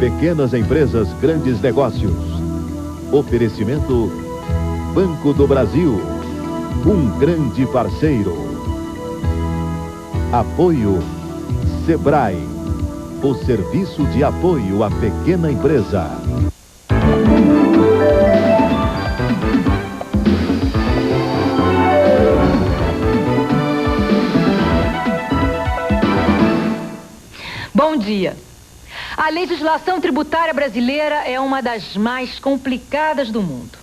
Pequenas empresas, grandes negócios. Oferecimento Banco do Brasil, um grande parceiro. Apoio Sebrae, o serviço de apoio à pequena empresa. Bom dia. A legislação tributária brasileira é uma das mais complicadas do mundo.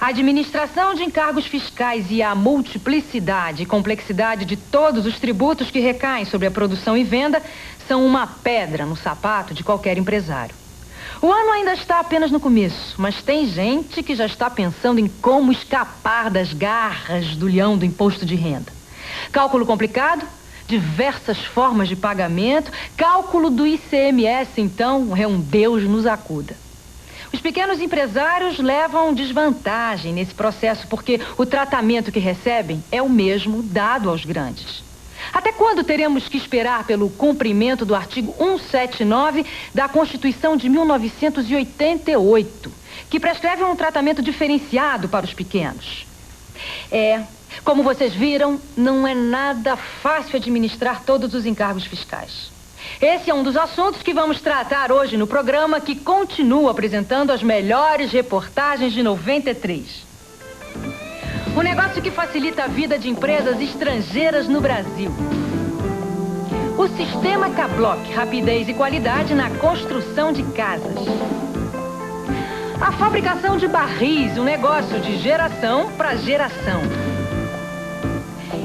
A administração de encargos fiscais e a multiplicidade e complexidade de todos os tributos que recaem sobre a produção e venda são uma pedra no sapato de qualquer empresário. O ano ainda está apenas no começo, mas tem gente que já está pensando em como escapar das garras do leão do imposto de renda. Cálculo complicado? Diversas formas de pagamento, cálculo do ICMS, então, é um Deus nos acuda. Os pequenos empresários levam desvantagem nesse processo porque o tratamento que recebem é o mesmo dado aos grandes. Até quando teremos que esperar pelo cumprimento do artigo 179 da Constituição de 1988, que prescreve um tratamento diferenciado para os pequenos? Como vocês viram, não é nada fácil administrar todos os encargos fiscais. Esse é um dos assuntos que vamos tratar hoje no programa, que continua apresentando as melhores reportagens de 93. Um negócio que facilita a vida de empresas estrangeiras no Brasil. O sistema K-Block, rapidez e qualidade na construção de casas. A fabricação de barris, um negócio de geração para geração.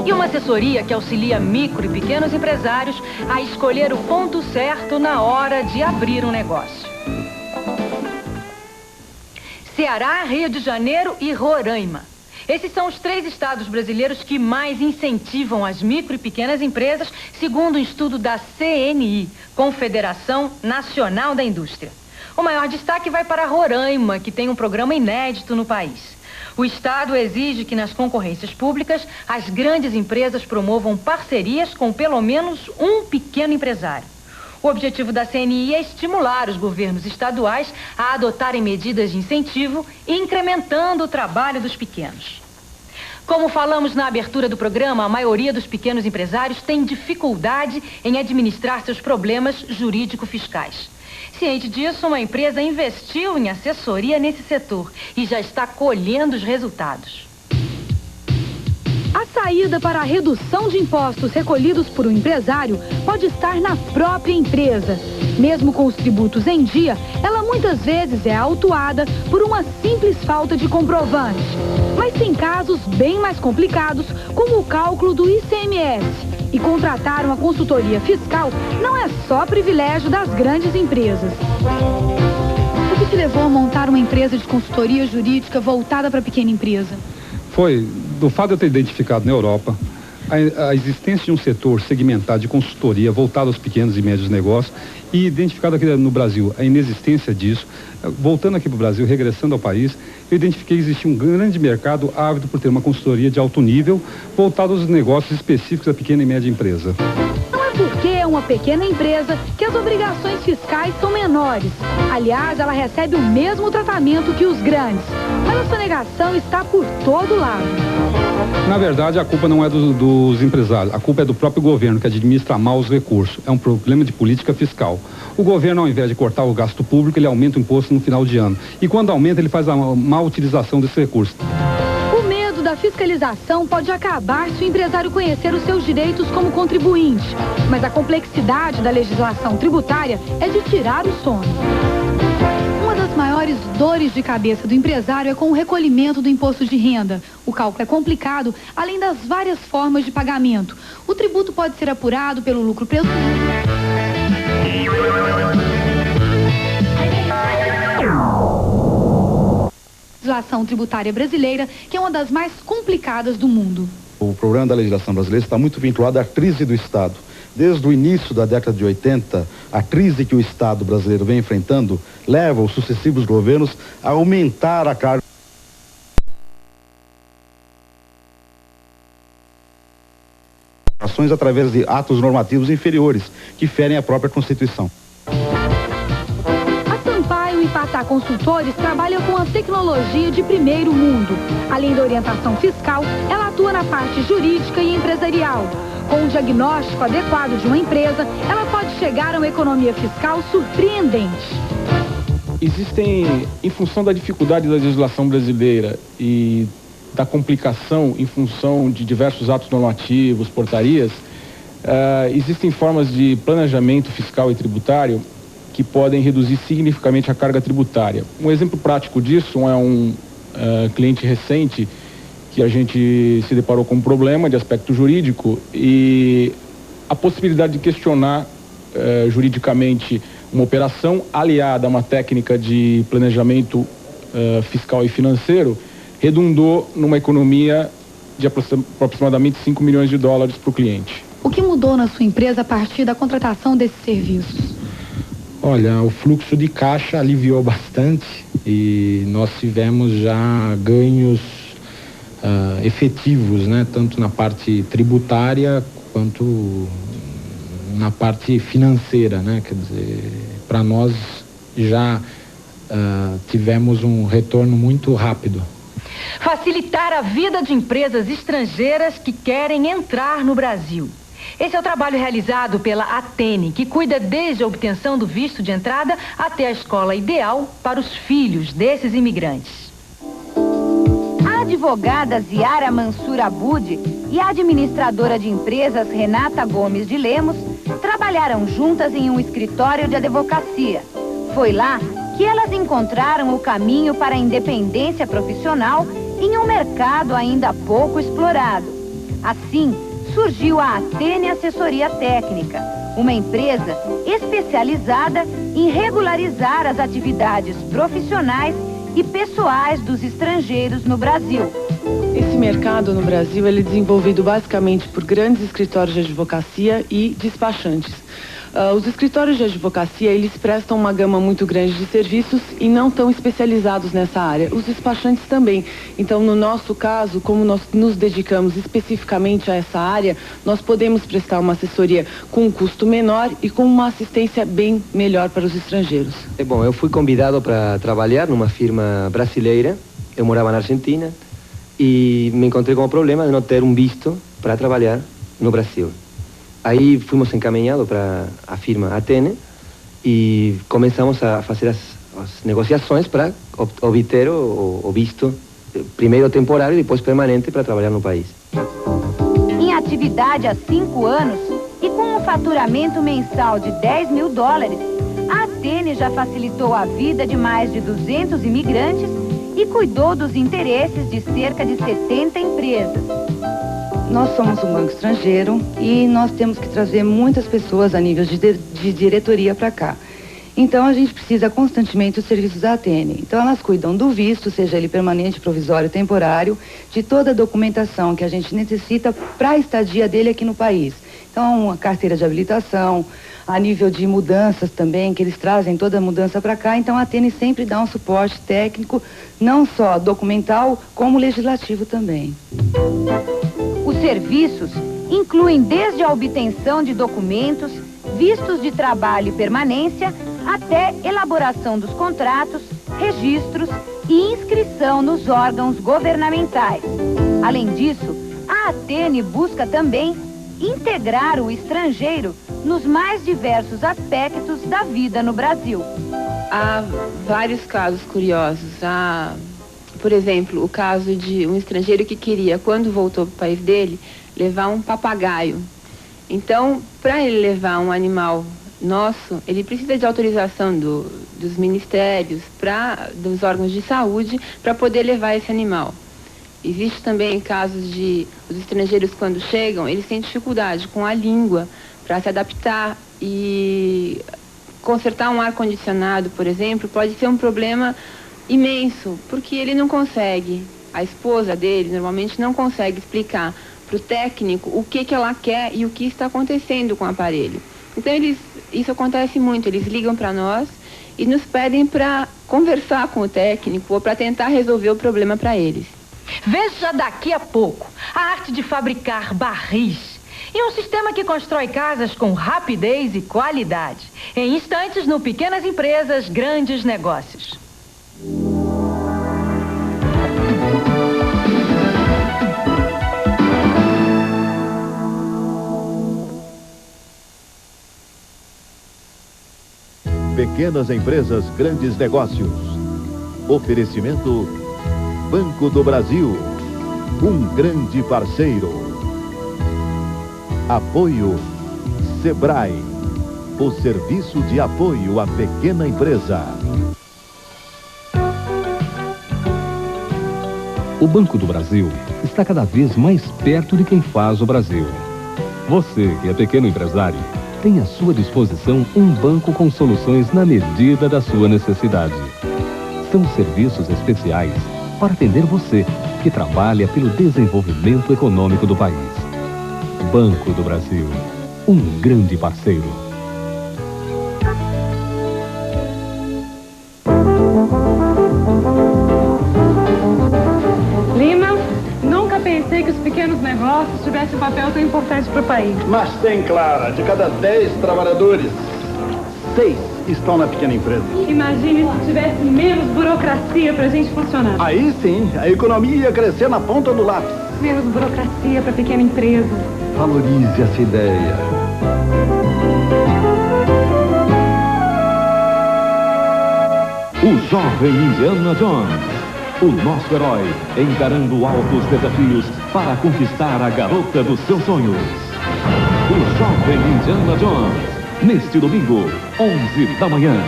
E uma assessoria que auxilia micro e pequenos empresários a escolher o ponto certo na hora de abrir um negócio. Ceará, Rio de Janeiro e Roraima. Esses são os 3 estados brasileiros que mais incentivam as micro e pequenas empresas, segundo um estudo da CNI, Confederação Nacional da Indústria. O maior destaque vai para Roraima, que tem um programa inédito no país. O Estado exige que nas concorrências públicas as grandes empresas promovam parcerias com pelo menos um pequeno empresário. O objetivo da CNI é estimular os governos estaduais a adotarem medidas de incentivo, incrementando o trabalho dos pequenos. Como falamos na abertura do programa, a maioria dos pequenos empresários tem dificuldade em administrar seus problemas jurídico-fiscais. Ciente disso, uma empresa investiu em assessoria nesse setor e já está colhendo os resultados. A saída para a redução de impostos recolhidos por um empresário pode estar na própria empresa. Mesmo com os tributos em dia, ela muitas vezes é autuada por uma simples falta de comprovante. Mas tem casos bem mais complicados, como o cálculo do ICMS. E contratar uma consultoria fiscal não é só privilégio das grandes empresas. O que te levou a montar uma empresa de consultoria jurídica voltada para a pequena empresa? Foi do fato de eu ter identificado na Europa a existência de um setor segmentado de consultoria voltado aos pequenos e médios negócios e identificado aqui no Brasil a inexistência disso. Voltando aqui para o Brasil, regressando ao país, eu identifiquei que existia um grande mercado ávido por ter uma consultoria de alto nível voltada aos negócios específicos da pequena e média empresa. Não é porque é uma pequena empresa que as obrigações fiscais são menores. Aliás, ela recebe o mesmo tratamento que os grandes. Mas a sonegação está por todo lado. Na verdade, a culpa não é dos empresários, a culpa é do próprio governo, que administra mal os recursos. É um problema de política fiscal. O governo, ao invés de cortar o gasto público, ele aumenta o imposto no final de ano. E quando aumenta, ele faz a má utilização desse recurso. O medo da fiscalização pode acabar se o empresário conhecer os seus direitos como contribuinte. Mas a complexidade da legislação tributária é de tirar o sono. Uma das maiores dores de cabeça do empresário é com o recolhimento do imposto de renda. O cálculo é complicado, além das várias formas de pagamento. O tributo pode ser apurado pelo lucro presumido. Legislação tributária brasileira, que é uma das mais complicadas do mundo. O problema da legislação brasileira está muito vinculado à crise do Estado. Desde o início da década de 80, a crise que o Estado brasileiro vem enfrentando leva os sucessivos governos a aumentar a carga através de atos normativos inferiores, que ferem a própria Constituição. A Patá Consultores trabalha com a tecnologia de primeiro mundo. Além da orientação fiscal, ela atua na parte jurídica e empresarial. Com o diagnóstico adequado de uma empresa, ela pode chegar a uma economia fiscal surpreendente. Existem, em função da dificuldade da legislação brasileira e da complicação em função de diversos atos normativos, portarias, existem formas de planejamento fiscal e tributário que podem reduzir significativamente a carga tributária. Um exemplo prático disso é um cliente recente que a gente se deparou com um problema de aspecto jurídico e a possibilidade de questionar juridicamente uma operação aliada a uma técnica de planejamento fiscal e financeiro redundou numa economia de aproximadamente 5 milhões de dólares para o cliente. O que mudou na sua empresa a partir da contratação desses serviços? Olha, o fluxo de caixa aliviou bastante e nós tivemos já ganhos efetivos, né? Tanto na parte tributária quanto na parte financeira, né? Quer dizer, para nós já tivemos um retorno muito rápido. Facilitar a vida de empresas estrangeiras que querem entrar no Brasil. Esse é o trabalho realizado pela Atene, que cuida desde a obtenção do visto de entrada até a escola ideal para os filhos desses imigrantes. A advogada Ziara Mansur Abud e a administradora de empresas Renata Gomes de Lemos trabalharam juntas em um escritório de advocacia. Foi lá que elas encontraram o caminho para a independência profissional em um mercado ainda pouco explorado. Assim, surgiu a Atene Assessoria Técnica, uma empresa especializada em regularizar as atividades profissionais e pessoais dos estrangeiros no Brasil. Esse mercado no Brasil ele é desenvolvido basicamente por grandes escritórios de advocacia e despachantes. Os escritórios de advocacia, eles prestam uma gama muito grande de serviços e não tão especializados nessa área. Os despachantes também. Então, no nosso caso, como nós nos dedicamos especificamente a essa área, nós podemos prestar uma assessoria com um custo menor e com uma assistência bem melhor para os estrangeiros. Bom, eu fui convidado para trabalhar numa firma brasileira. Eu morava na Argentina e me encontrei com o problema de não ter um visto para trabalhar no Brasil. Aí fomos encaminhados para a firma Atene e começamos a fazer as negociações para obter o visto, primeiro temporário e depois permanente para trabalhar no país. Em atividade há 5 anos e com um faturamento mensal de $10 mil, a Atene já facilitou a vida de mais de 200 imigrantes e cuidou dos interesses de cerca de 70 empresas. Nós somos um banco estrangeiro e nós temos que trazer muitas pessoas a nível de diretoria para cá. Então, a gente precisa constantemente dos serviços da Atene. Então, elas cuidam do visto, seja ele permanente, provisório, temporário, de toda a documentação que a gente necessita para a estadia dele aqui no país. Então, a carteira de habilitação, a nível de mudanças também, que eles trazem toda a mudança para cá. Então, a Atene sempre dá um suporte técnico, não só documental, como legislativo também. Os serviços incluem desde a obtenção de documentos, vistos de trabalho e permanência, até elaboração dos contratos, registros e inscrição nos órgãos governamentais. Além disso, a Atene busca também integrar o estrangeiro nos mais diversos aspectos da vida no Brasil. Há vários casos curiosos. Por exemplo, o caso de um estrangeiro que queria, quando voltou para o país dele, levar um papagaio. Então, para ele levar um animal nosso, ele precisa de autorização dos ministérios, dos órgãos de saúde, para poder levar esse animal. Existe também casos de os estrangeiros, quando chegam, eles têm dificuldade com a língua para se adaptar e consertar um ar-condicionado, por exemplo, pode ser um problema imenso, porque ele não consegue, a esposa dele normalmente não consegue explicar para o técnico o que ela quer e o que está acontecendo com o aparelho. Então isso acontece muito, eles ligam para nós e nos pedem para conversar com o técnico ou para tentar resolver o problema para eles. Veja daqui a pouco a arte de fabricar barris. E um sistema que constrói casas com rapidez e qualidade. Em instantes, no Pequenas Empresas, Grandes Negócios. Pequenas Empresas, Grandes Negócios. Oferecimento Banco do Brasil, um grande parceiro. Apoio Sebrae, o serviço de apoio à pequena empresa. O Banco do Brasil está cada vez mais perto de quem faz o Brasil. Você, que é pequeno empresário, tem à sua disposição um banco com soluções na medida da sua necessidade. São serviços especiais para atender você, que trabalha pelo desenvolvimento econômico do país. Banco do Brasil, um grande parceiro. Lima, nunca pensei que os pequenos negócios tivessem um papel tão importante para o país. Mas tem, Clara, de cada 10 trabalhadores, 6 estão na pequena empresa. Imagine se tivesse menos burocracia para a gente funcionar. Aí sim, a economia ia crescer na ponta do lápis. Menos burocracia para a pequena empresa. Valorize essa ideia. O jovem Indiana Jones, o nosso herói, encarando altos desafios para conquistar a garota dos seus sonhos. O jovem Indiana Jones, neste domingo, 11 da manhã.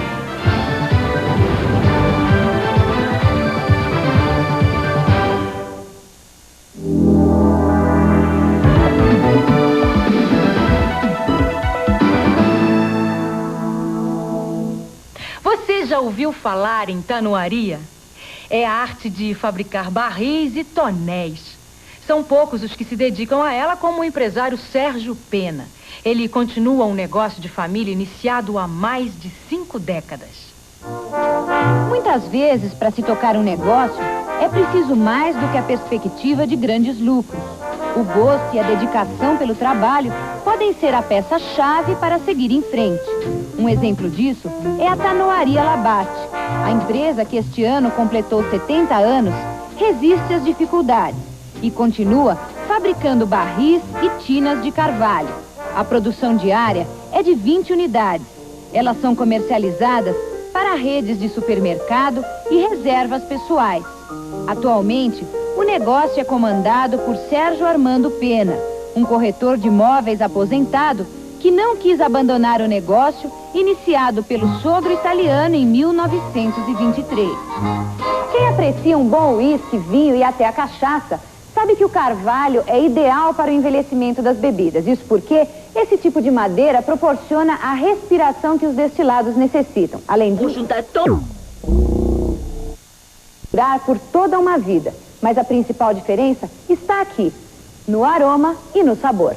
Você já ouviu falar em tanoaria? É a arte de fabricar barris e tonéis. São poucos os que se dedicam a ela, como o empresário Sérgio Pena. Ele continua um negócio de família iniciado há mais de 5 décadas. Muitas vezes, para se tocar um negócio, é preciso mais do que a perspectiva de grandes lucros. O gosto e a dedicação pelo trabalho podem ser a peça-chave para seguir em frente. Um exemplo disso é a Tanoaria Labate. A empresa, que este ano completou 70 anos, resiste às dificuldades e continua fabricando barris e tinas de carvalho. A produção diária é de 20 unidades. Elas são comercializadas para redes de supermercado e reservas pessoais. Atualmente, o negócio é comandado por Sérgio Armando Pena, um corretor de imóveis aposentado que não quis abandonar o negócio iniciado pelo sogro italiano em 1923. Quem aprecia um bom uísque, vinho e até a cachaça, sabe que o carvalho é ideal para o envelhecimento das bebidas. Isso porque esse tipo de madeira proporciona a respiração que os destilados necessitam. Além disso, durar por toda uma vida. Mas a principal diferença está aqui, no aroma e no sabor.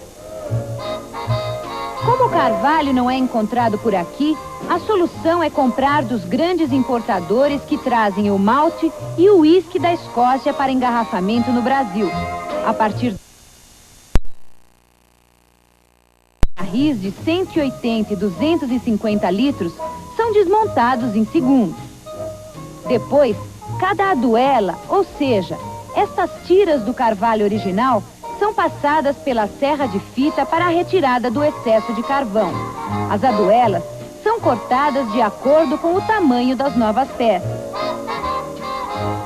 Como o carvalho não é encontrado por aqui, a solução é comprar dos grandes importadores que trazem o malte e o uísque da Escócia para engarrafamento no Brasil. A partir de barris de 180 e 250 litros são desmontados em segundos. Depois, cada aduela, ou seja, estas tiras do carvalho original, são passadas pela serra de fita para a retirada do excesso de carvão. As aduelas são cortadas de acordo com o tamanho das novas peças.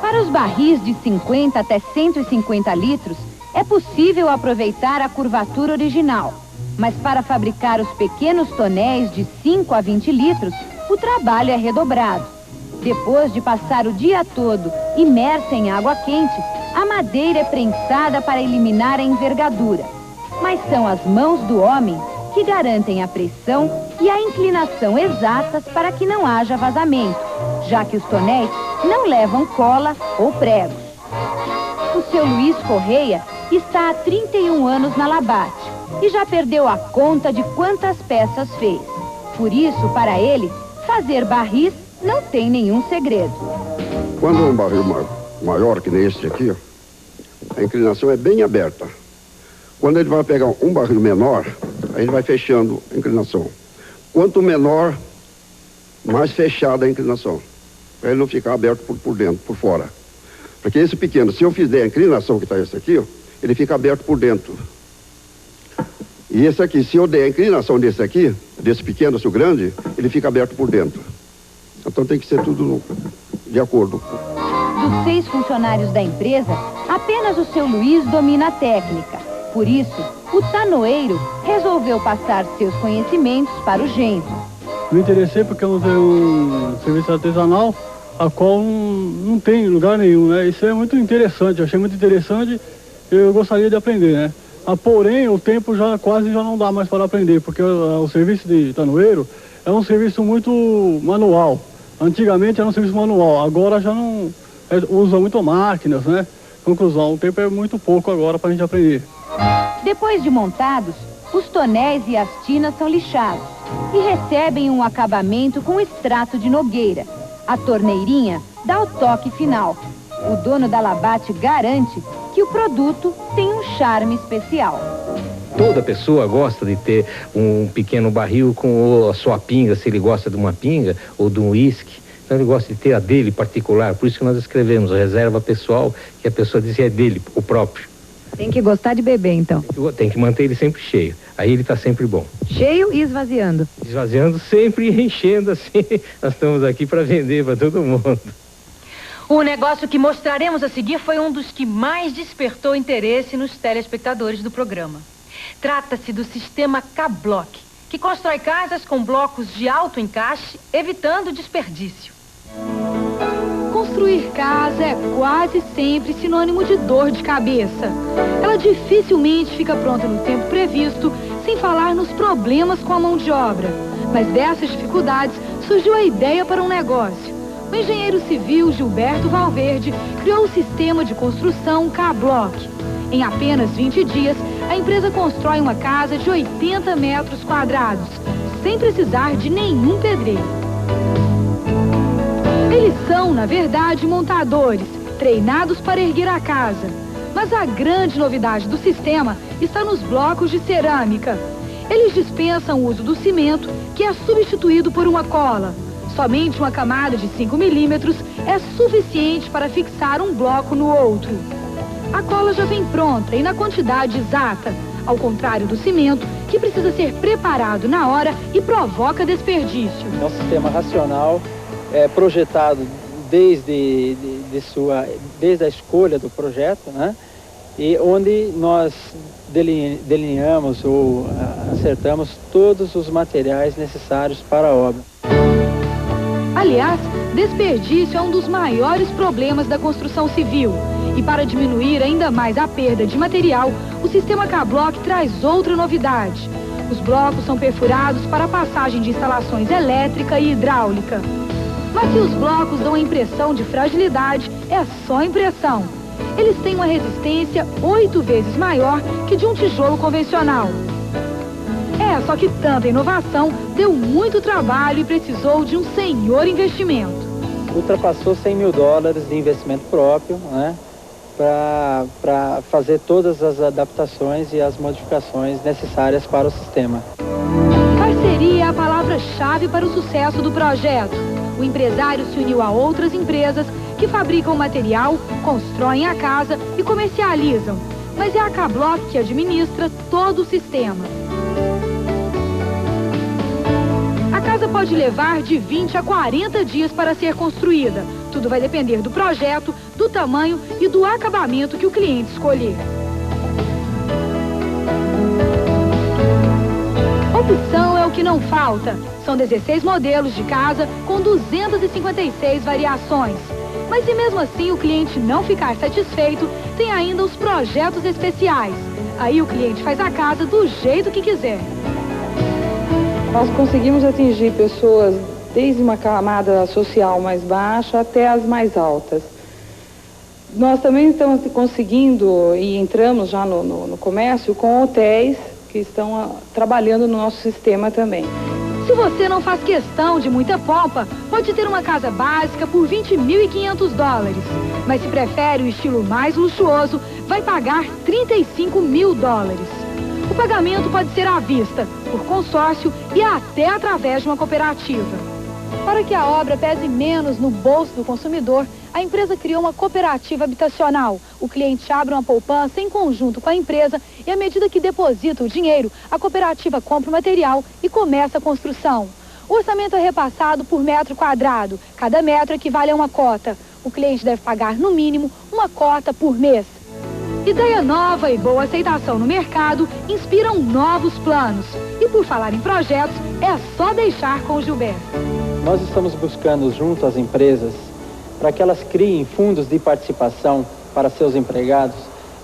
Para os barris de 50 até 150 litros, é possível aproveitar a curvatura original. Mas para fabricar os pequenos tonéis de 5 a 20 litros, o trabalho é redobrado. Depois de passar o dia todo imersa em água quente, a madeira é prensada para eliminar a envergadura. Mas são as mãos do homem que garantem a pressão e a inclinação exatas para que não haja vazamento, já que os tonéis não levam cola ou pregos. O seu Luiz Correia está há 31 anos na Labate e já perdeu a conta de quantas peças fez. Por isso, para ele, fazer barris não tem nenhum segredo. Quando é um barril maior que neste aqui, a inclinação é bem aberta. Quando ele vai pegar um barril menor, aí ele vai fechando a inclinação. Quanto menor, mais fechada a inclinação. Para ele não ficar aberto por dentro, por fora. Porque esse pequeno, se eu fizer a inclinação que está esse aqui, ó, ele fica aberto por dentro. E esse aqui, se eu der a inclinação desse aqui, desse pequeno, se o grande, ele fica aberto por dentro. Então tem que ser tudo de acordo. Dos 6 funcionários da empresa, apenas o seu Luiz domina a técnica. Por isso, o tanoeiro resolveu passar seus conhecimentos para o genro. Me interessei porque eu tenho um serviço artesanal, a qual não tem lugar nenhum, né? Isso é muito interessante, eu achei muito interessante, eu gostaria de aprender, né? Porém, o tempo quase não dá mais para aprender, porque o serviço de tanoeiro é um serviço muito manual. Antigamente era um serviço manual, agora já não usa muito máquinas, né? Conclusão, o tempo é muito pouco agora para a gente aprender. Depois de montados, os tonéis e as tinas são lixados e recebem um acabamento com extrato de nogueira. A torneirinha dá o toque final. O dono da Labate garante que o produto tem um charme especial. Toda pessoa gosta de ter um pequeno barril com a sua pinga, se ele gosta de uma pinga ou de um uísque. Então ele gosta de ter a dele particular, por isso que nós escrevemos a reserva pessoal, que a pessoa diz que é dele, o próprio. Tem que gostar de beber, então. Tem que manter ele sempre cheio, aí ele está sempre bom. Cheio e esvaziando. Esvaziando sempre e enchendo assim, nós estamos aqui para vender para todo mundo. O negócio que mostraremos a seguir foi um dos que mais despertou interesse nos telespectadores do programa. Trata-se do sistema K-Block, que constrói casas com blocos de alto encaixe, evitando desperdício. Construir casa é quase sempre sinônimo de dor de cabeça. Ela dificilmente fica pronta no tempo previsto, sem falar nos problemas com a mão de obra. Mas dessas dificuldades surgiu a ideia para um negócio. O engenheiro civil Gilberto Valverde criou o sistema de construção K-Block. Em apenas 20 dias, a empresa constrói uma casa de 80 metros quadrados, sem precisar de nenhum pedreiro. Eles são, na verdade, montadores, treinados para erguer a casa. Mas a grande novidade do sistema está nos blocos de cerâmica. Eles dispensam o uso do cimento, que é substituído por uma cola. Somente uma camada de 5 milímetros é suficiente para fixar um bloco no outro. A cola já vem pronta e na quantidade exata, ao contrário do cimento, que precisa ser preparado na hora e provoca desperdício. É um sistema racional, projetado desde a escolha do projeto, né? E onde nós delineamos ou acertamos todos os materiais necessários para a obra. Aliás, desperdício é um dos maiores problemas da construção civil. E para diminuir ainda mais a perda de material, o sistema K-Block traz outra novidade. Os blocos são perfurados para a passagem de instalações elétrica e hidráulica. Mas se os blocos dão a impressão de fragilidade, é só impressão. Eles têm uma resistência 8 vezes maior que de um tijolo convencional. Só que tanta inovação deu muito trabalho e precisou de um senhor investimento. Ultrapassou $100 mil de investimento próprio, né, para fazer todas as adaptações e as modificações necessárias para o sistema. Parceria é a palavra-chave para o sucesso do projeto. O empresário se uniu a outras empresas que fabricam material, constroem a casa e comercializam. Mas é a K-Block que administra todo o sistema. A casa pode levar de 20 a 40 dias para ser construída. Tudo vai depender do projeto, do tamanho e do acabamento que o cliente escolher. Opção é o que não falta. São 16 modelos de casa com 256 variações. Mas se mesmo assim o cliente não ficar satisfeito, tem ainda os projetos especiais. Aí o cliente faz a casa do jeito que quiser. Nós conseguimos atingir pessoas desde uma camada social mais baixa até as mais altas. Nós também estamos conseguindo e entramos já no comércio com hotéis que estão trabalhando no nosso sistema também. Se você não faz questão de muita pompa, pode ter uma casa básica por $20.500. Mas se prefere o estilo mais luxuoso, vai pagar 35 mil dólares. O pagamento pode ser à vista, por consórcio e até através de uma cooperativa. Para que a obra pese menos no bolso do consumidor, a empresa criou uma cooperativa habitacional. O cliente abre uma poupança em conjunto com a empresa e, à medida que deposita o dinheiro, a cooperativa compra o material e começa a construção. O orçamento é repassado por metro quadrado. Cada metro equivale a uma cota. O cliente deve pagar, no mínimo, uma cota por mês. Ideia nova e boa aceitação no mercado inspiram novos planos. E por falar em projetos, é só deixar com o Gilberto. Nós estamos buscando junto às empresas para que elas criem fundos de participação para seus empregados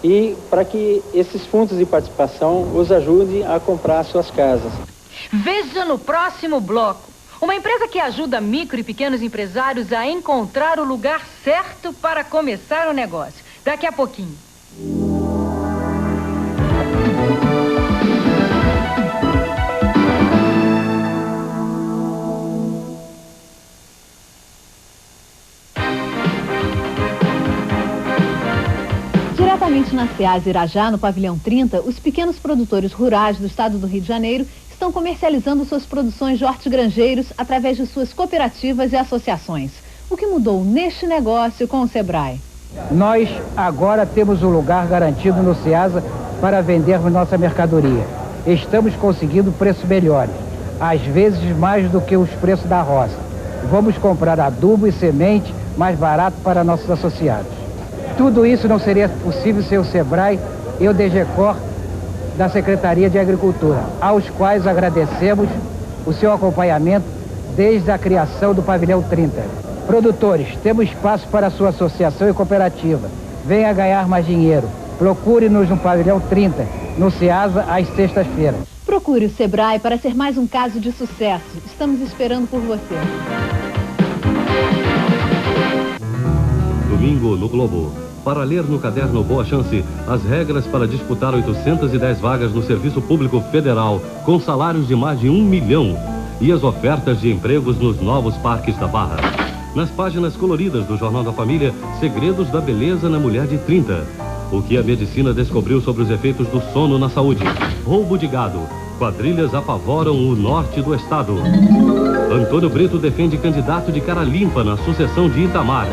e para que esses fundos de participação os ajudem a comprar suas casas. Veja no próximo bloco. Uma empresa que ajuda micro e pequenos empresários a encontrar o lugar certo para começar o negócio. Daqui a pouquinho. Diretamente na SEASA Irajá, no pavilhão 30, os pequenos produtores rurais do estado do Rio de Janeiro estão comercializando suas produções de hortigranjeiros através de suas cooperativas e associações. O que mudou neste negócio com o Sebrae? Nós agora temos um lugar garantido no SEASA para vendermos nossa mercadoria. Estamos conseguindo preços melhores, às vezes mais do que os preços da roça. Vamos comprar adubo e semente mais barato para nossos associados. Tudo isso não seria possível sem o Sebrae e o DGCOR da Secretaria de Agricultura, aos quais agradecemos o seu acompanhamento desde a criação do pavilhão 30. Produtores, temos espaço para a sua associação e cooperativa. Venha ganhar mais dinheiro. Procure-nos no pavilhão 30, no SEASA, às sextas-feiras. Procure o Sebrae para ser mais um caso de sucesso. Estamos esperando por você. Domingo no Globo. Para ler no caderno Boa Chance as regras para disputar 810 vagas no Serviço Público Federal com salários de mais de 1 milhão e as ofertas de empregos nos novos parques da Barra. Nas páginas coloridas do Jornal da Família, segredos da beleza na mulher de 30. O que a medicina descobriu sobre os efeitos do sono na saúde. Roubo de gado. Quadrilhas apavoram o norte do estado. Antônio Brito defende candidato de cara limpa na sucessão de Itamar.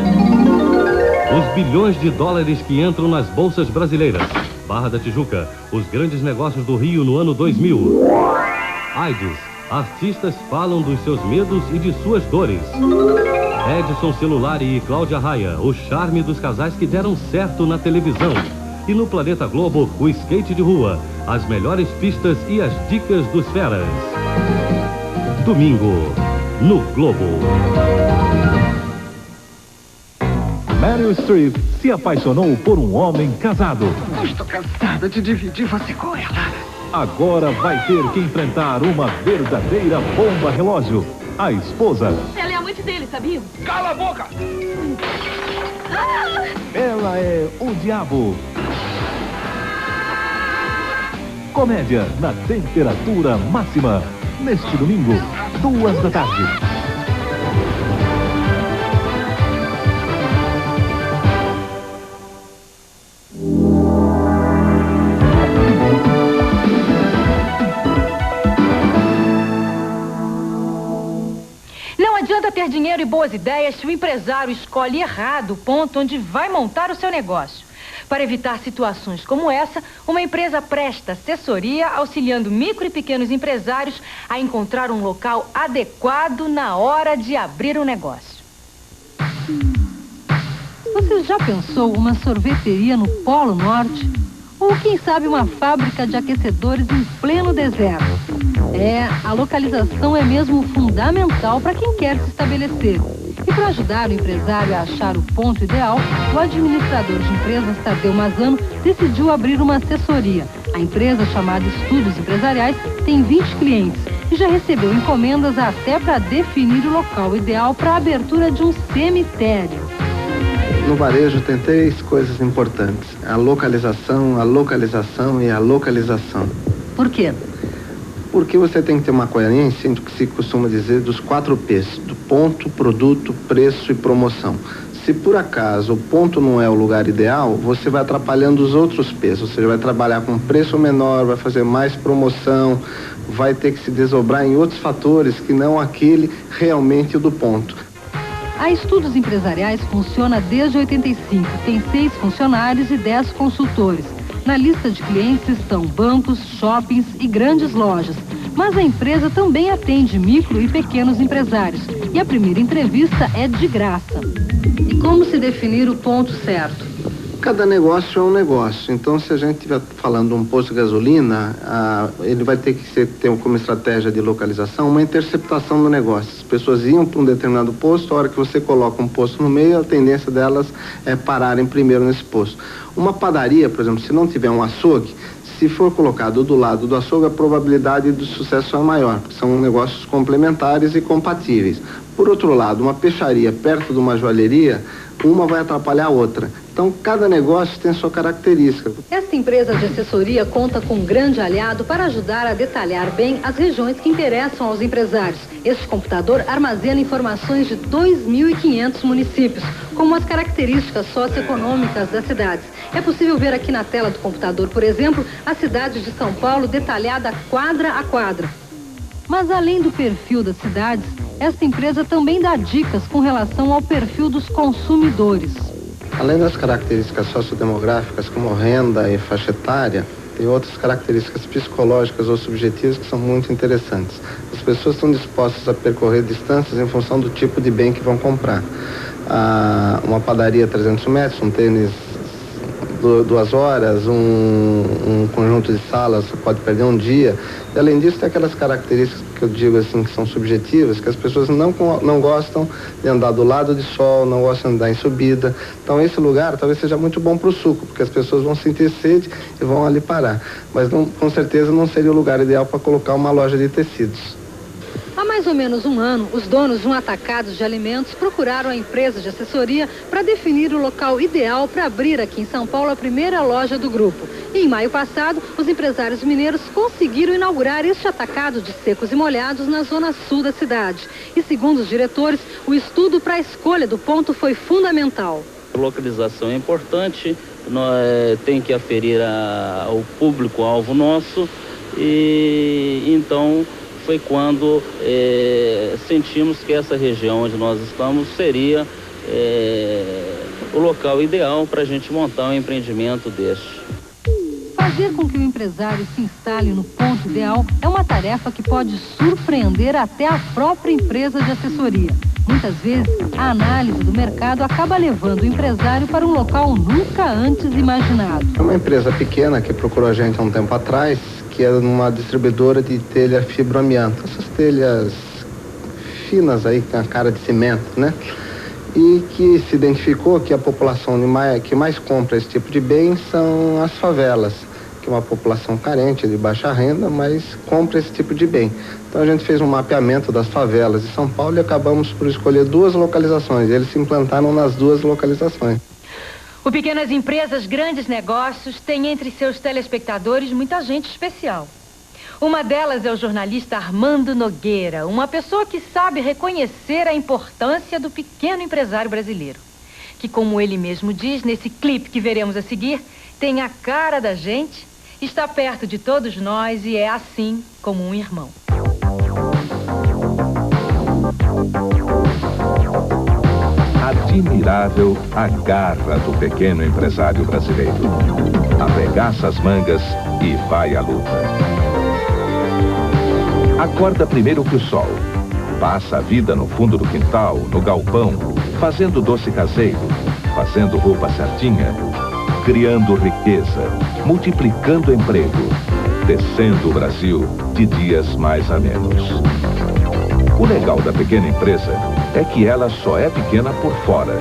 Os bilhões de dólares que entram nas bolsas brasileiras. Barra da Tijuca, os grandes negócios do Rio no ano 2000. AIDS, artistas falam dos seus medos e de suas dores. Edson Celulari e Cláudia Raia, o charme dos casais que deram certo na televisão. E no Planeta Globo, o skate de rua, as melhores pistas e as dicas dos feras. Domingo, no Globo. Meryl Streep se apaixonou por um homem casado. Estou cansada de dividir você com ela. Agora vai ter que enfrentar uma verdadeira bomba relógio. A esposa. Ela é amante dele, sabia? Cala a boca! Ela é o diabo. Comédia na temperatura máxima. Neste domingo, 2 da tarde. Ter dinheiro e boas ideias se o empresário escolhe errado o ponto onde vai montar o seu negócio. Para evitar situações como essa, uma empresa presta assessoria auxiliando micro e pequenos empresários a encontrar um local adequado na hora de abrir um negócio. Você já pensou uma sorveteria no Polo Norte? Ou quem sabe uma fábrica de aquecedores em pleno deserto? A localização é mesmo fundamental para quem quer se estabelecer. E para ajudar o empresário a achar o ponto ideal, o administrador de empresas, Tadeu Mazano, decidiu abrir uma assessoria. A empresa, chamada Estudos Empresariais, tem 20 clientes e já recebeu encomendas até para definir o local ideal para a abertura de um cemitério. No varejo tem 3 coisas importantes: a localização, a localização e a localização. Por quê? Porque você tem que ter uma coerência entre o que se costuma dizer dos 4 P's, do ponto, produto, preço e promoção. Se por acaso o ponto não é o lugar ideal, você vai atrapalhando os outros preços. Ou seja, vai trabalhar com preço menor, vai fazer mais promoção, vai ter que se desdobrar em outros fatores que não aquele realmente do ponto. A Estudos Empresariais funciona desde 85, tem 6 funcionários e 10 consultores. Na lista de clientes estão bancos, shoppings e grandes lojas. Mas a empresa também atende micro e pequenos empresários. E a primeira entrevista é de graça. E como se definir o ponto certo? Cada negócio é um negócio. Então, se a gente estiver falando de um posto de gasolina, ele vai ter que ter como estratégia de localização uma interceptação do negócio. As pessoas iam para um determinado posto, a hora que você coloca um posto no meio, a tendência delas é pararem primeiro nesse posto. Uma padaria, por exemplo, se não tiver um açougue, se for colocado do lado do açougue, a probabilidade de sucesso é maior, porque são negócios complementares e compatíveis. Por outro lado, uma peixaria perto de uma joalheria, uma vai atrapalhar a outra. Então, cada negócio tem sua característica. Esta empresa de assessoria conta com um grande aliado para ajudar a detalhar bem as regiões que interessam aos empresários. Este computador armazena informações de 2.500 municípios, como as características socioeconômicas das cidades. É possível ver aqui na tela do computador, por exemplo, a cidade de São Paulo detalhada quadra a quadra. Mas além do perfil das cidades, esta empresa também dá dicas com relação ao perfil dos consumidores. Além das características sociodemográficas, como renda e faixa etária, tem outras características psicológicas ou subjetivas que são muito interessantes. As pessoas estão dispostas a percorrer distâncias em função do tipo de bem que vão comprar. Uma padaria 300 metros, um tênis 2 horas, um conjunto de salas, você pode perder um dia. E, além disso, tem aquelas características que eu digo assim, que são subjetivas, que as pessoas não gostam de andar do lado de sol, não gostam de andar em subida. Então, esse lugar talvez seja muito bom para o suco, porque as pessoas vão sentir sede e vão ali parar. Mas, com certeza, não seria o lugar ideal para colocar uma loja de tecidos. Há mais ou menos um ano, os donos de um atacado de alimentos procuraram a empresa de assessoria para definir o local ideal para abrir aqui em São Paulo a primeira loja do grupo. E em maio passado, os empresários mineiros conseguiram inaugurar este atacado de secos e molhados na zona sul da cidade. E segundo os diretores, o estudo para a escolha do ponto foi fundamental. A localização é importante, tem que aferir ao público-alvo nosso e então foi quando sentimos que essa região onde nós estamos seria o local ideal para a gente montar um empreendimento deste. Fazer com que o empresário se instale no ponto ideal é uma tarefa que pode surpreender até a própria empresa de assessoria. Muitas vezes, a análise do mercado acaba levando o empresário para um local nunca antes imaginado. É uma empresa pequena que procurou a gente há um tempo atrás, que é uma distribuidora de telha fibroamianto, essas telhas finas aí com a cara de cimento, né? E que se identificou que a população que mais compra esse tipo de bem são as favelas, que é uma população carente, de baixa renda, mas compra esse tipo de bem. Então a gente fez um mapeamento das favelas de São Paulo e acabamos por escolher 2 localizações. Eles se implantaram nas 2 localizações. O Pequenas Empresas, Grandes Negócios tem entre seus telespectadores muita gente especial. Uma delas é o jornalista Armando Nogueira, uma pessoa que sabe reconhecer a importância do pequeno empresário brasileiro. Que, como ele mesmo diz nesse clipe que veremos a seguir, tem a cara da gente, está perto de todos nós e é assim como um irmão. Admirável a garra do pequeno empresário brasileiro. Arregaça as mangas e vai à luta. Acorda primeiro que o sol. Passa a vida no fundo do quintal, no galpão, fazendo doce caseiro, fazendo roupa certinha, criando riqueza, multiplicando emprego, descendo o Brasil de dias mais a menos. O legal da pequena empresa é que ela só é pequena por fora.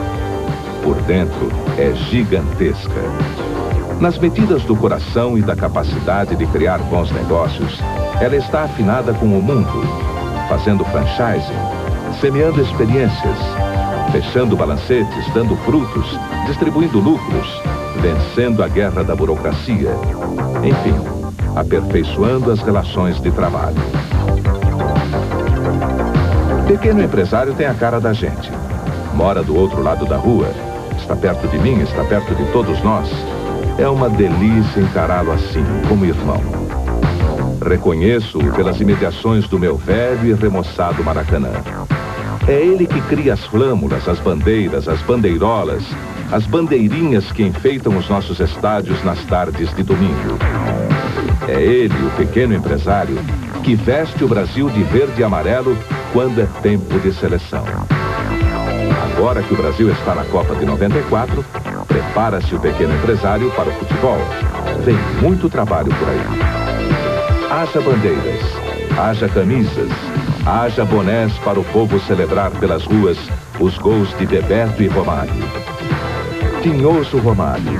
Por dentro é gigantesca. Nas medidas do coração e da capacidade de criar bons negócios, ela está afinada com o mundo, fazendo franchising, semeando experiências, fechando balancetes, dando frutos, distribuindo lucros, vencendo a guerra da burocracia, enfim, aperfeiçoando as relações de trabalho. Pequeno empresário tem a cara da gente. mora do outro lado da rua, está perto de mim, está perto de todos nós. É uma delícia encará-lo assim, como irmão. Reconheço-o pelas imediações do meu velho e remoçado Maracanã. É ele que cria as flâmulas, as bandeiras, as bandeirolas, as bandeirinhas que enfeitam os nossos estádios nas tardes de domingo. É ele, o pequeno empresário, que veste o Brasil de verde e amarelo quando é tempo de seleção. Agora que o Brasil está na Copa de 94, prepara-se o pequeno empresário para o futebol. Vem muito trabalho por aí. Haja bandeiras, haja camisas, haja bonés para o povo celebrar pelas ruas os gols de Bebeto e Romário. Tinhoso Romário,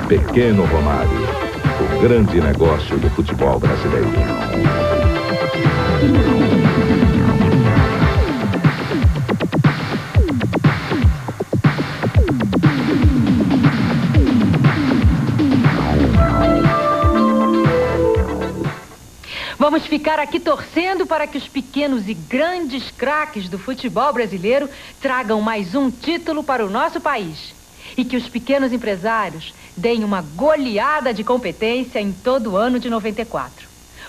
pequeno Romário, o grande negócio do futebol brasileiro. Vamos ficar aqui torcendo para que os pequenos e grandes craques do futebol brasileiro tragam mais um título para o nosso país. E que os pequenos empresários deem uma goleada de competência em todo o ano de 94.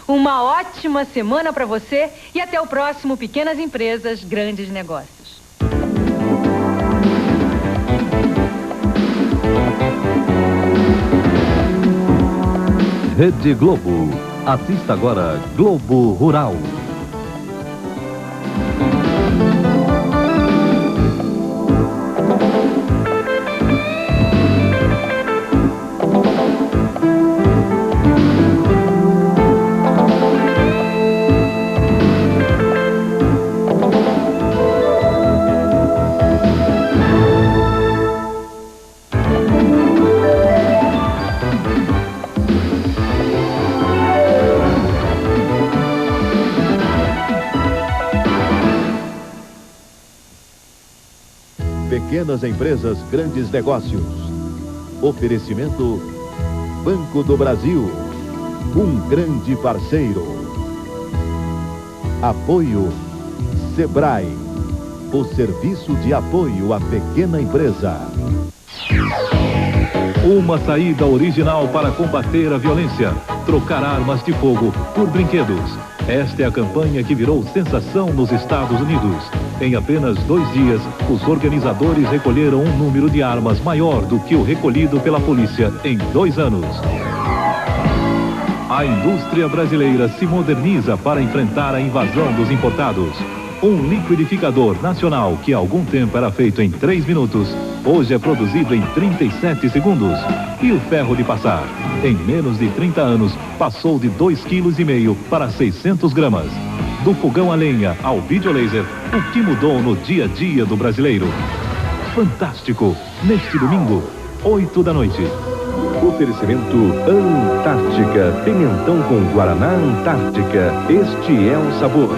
Uma ótima semana para você e até o próximo Pequenas Empresas, Grandes Negócios. Rede Globo. Assista agora Globo Rural. Pequenas Empresas, Grandes Negócios. Oferecimento Banco do Brasil, um grande parceiro. Apoio Sebrae, o serviço de apoio à pequena empresa. Uma saída original para combater a violência. Trocar armas de fogo por brinquedos. Esta é a campanha que virou sensação nos Estados Unidos. Em apenas 2 dias, os organizadores recolheram um número de armas maior do que o recolhido pela polícia em 2 anos. A indústria brasileira se moderniza para enfrentar a invasão dos importados. Um liquidificador nacional que há algum tempo era feito em 3 minutos, hoje é produzido em 37 segundos. E o ferro de passar? Em menos de 30 anos, passou de 2,5 kg para 600 gramas. Do fogão a lenha ao videolaser, o que mudou no dia a dia do brasileiro? Fantástico! Neste domingo, 8 da noite. Oferecimento Antártica. Pimentão com Guaraná Antártica. Este é o sabor.